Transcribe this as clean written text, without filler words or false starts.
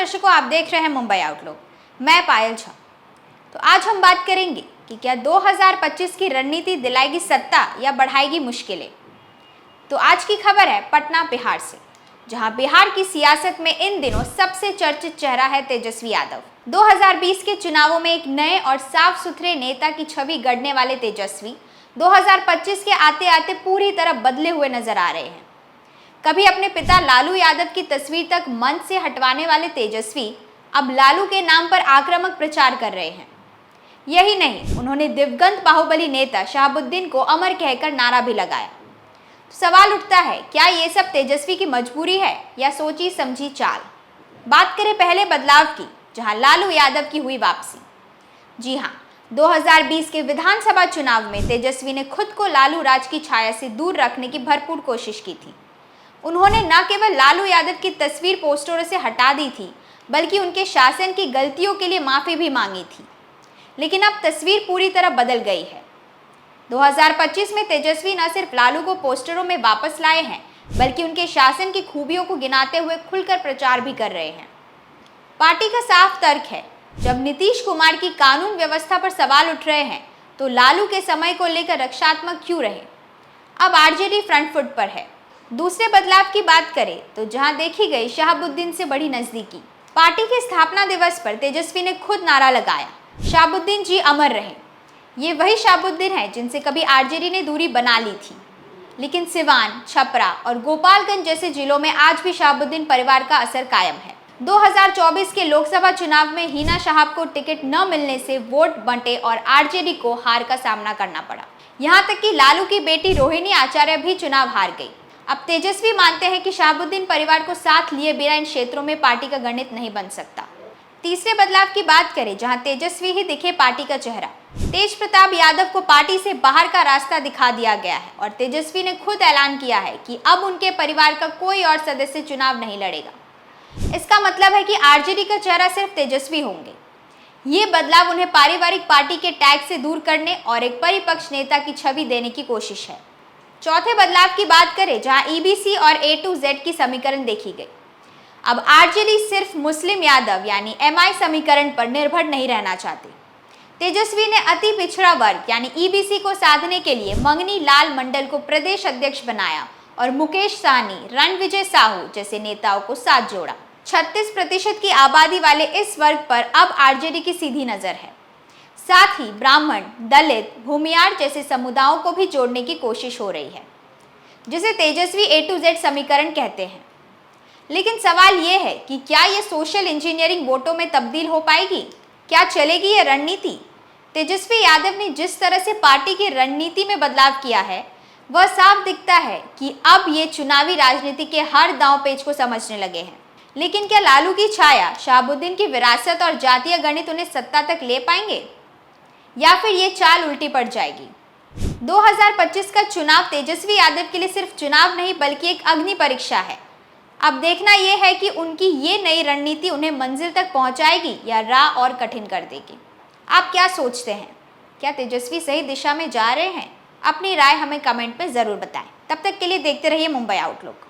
दर्शकों, आप देख रहे हैं मुंबई आउटलुक। मैं पायल झा। तो आज हम बात करेंगे कि क्या 2025 की रणनीति दिलाएगी सत्ता या बढ़ाएगी मुश्किलें। तो आज की खबर है पटना बिहार से, जहां बिहार की सियासत में इन दिनों सबसे चर्चित चेहरा है तेजस्वी यादव। 2020 के चुनावों में एक नए और साफ सुथरे नेता की छवि गढ़ने वाले तेजस्वी 2025 के आते आते पूरी तरह बदले हुए नजर आ रहे हैं। कभी अपने पिता लालू यादव की तस्वीर तक मंच से हटवाने वाले तेजस्वी अब लालू के नाम पर आक्रामक प्रचार कर रहे हैं। यही नहीं, उन्होंने दिवंगत बाहुबली नेता शहाबुद्दीन को अमर कहकर नारा भी लगाया। तो सवाल उठता है, क्या ये सब तेजस्वी की मजबूरी है या सोची समझी चाल। बात करें पहले बदलाव की, जहां लालू यादव की हुई वापसी। जी हाँ, 2020 के विधानसभा चुनाव में तेजस्वी ने खुद को लालू राज की छाया से दूर रखने की भरपूर कोशिश की थी। उन्होंने न केवल लालू यादव की तस्वीर पोस्टरों से हटा दी थी, बल्कि उनके शासन की गलतियों के लिए माफी भी मांगी थी। लेकिन अब तस्वीर पूरी तरह बदल गई है। 2025 में तेजस्वी न सिर्फ लालू को पोस्टरों में वापस लाए हैं, बल्कि उनके शासन की खूबियों को गिनाते हुए खुलकर प्रचार भी कर रहे हैं। पार्टी का साफ तर्क है, जब नीतीश कुमार की कानून व्यवस्था पर सवाल उठ रहे हैं, तो लालू के समय को लेकर रक्षात्मक क्यों रहे। अब आरजेडी फ्रंट फुट पर है। दूसरे बदलाव की बात करें तो जहां देखी गई शहाबुद्दीन से बड़ी नजदीकी। पार्टी के स्थापना दिवस पर तेजस्वी ने खुद नारा लगाया, शहाबुद्दीन जी अमर रहे। ये वही शहाबुद्दीन है जिनसे कभी आरजेडी ने दूरी बना ली थी, लेकिन सिवान, छपरा और गोपालगंज जैसे जिलों में आज भी शहाबुद्दीन परिवार का असर कायम है। 2024 के लोकसभा चुनाव में हिना शहाब को टिकट न मिलने से वोट बंटे और आरजेडी को हार का सामना करना पड़ा। यहाँ तक कि लालू की बेटी रोहिणी आचार्य भी चुनाव हार गई। अब तेजस्वी मानते हैं कि शहाबुद्दीन परिवार को साथ लिए बिना इन क्षेत्रों में पार्टी का गणित नहीं बन सकता। तीसरे बदलाव की बात करें, जहां तेजस्वी ही दिखे पार्टी का चेहरा। तेज प्रताप यादव को पार्टी से बाहर का रास्ता दिखा दिया गया है और तेजस्वी ने खुद ऐलान किया है कि अब उनके परिवार का कोई और सदस्य चुनाव नहीं लड़ेगा। इसका मतलब है कि आरजेडी का चेहरा सिर्फ तेजस्वी होंगे। ये बदलाव उन्हें पारिवारिक पार्टी के टैग से दूर करने और एक परिपक्ष नेता की छवि देने की कोशिश है। चौथे बदलाव की बात करें, जहां ईबीसी और ए टू जेड की समीकरण देखी गई। अब आरजेडी सिर्फ मुस्लिम यादव यानी एमआई समीकरण पर निर्भर नहीं रहना चाहती। तेजस्वी ने अति पिछड़ा वर्ग यानी ईबीसी को साधने के लिए मंगनी लाल मंडल को प्रदेश अध्यक्ष बनाया और मुकेश सहनी, रणविजय साहू जैसे नेताओं को साथ जोड़ा। 36% की आबादी वाले इस वर्ग पर अब आरजेडी की सीधी नजर है। साथ ही ब्राह्मण, दलित, भूमियार जैसे समुदायों को भी जोड़ने की कोशिश हो रही है, जिसे तेजस्वी ए टू जेड समीकरण कहते हैं। लेकिन सवाल यह है कि क्या यह सोशल इंजीनियरिंग वोटों में तब्दील हो पाएगी? क्या चलेगी यह रणनीति? तेजस्वी यादव ने जिस तरह से पार्टी की रणनीति में बदलाव किया है, वह साफ दिखता है कि अब ये चुनावी राजनीति के हर दांव पेच को समझने लगे हैं। लेकिन क्या लालू की छाया, शहाबुद्दीन की विरासत और जातीय गणित उन्हें सत्ता तक ले पाएंगे, या फिर ये चाल उल्टी पड़ जाएगी? 2025 का चुनाव तेजस्वी यादव के लिए सिर्फ चुनाव नहीं, बल्कि एक अग्नि परीक्षा है। अब देखना यह है कि उनकी ये नई रणनीति उन्हें मंजिल तक पहुंचाएगी या राह और कठिन कर देगी। आप क्या सोचते हैं? क्या तेजस्वी सही दिशा में जा रहे हैं? अपनी राय हमें कमेंट में जरूर बताएं। तब तक के लिए देखते रहिए मुंबई आउटलुक।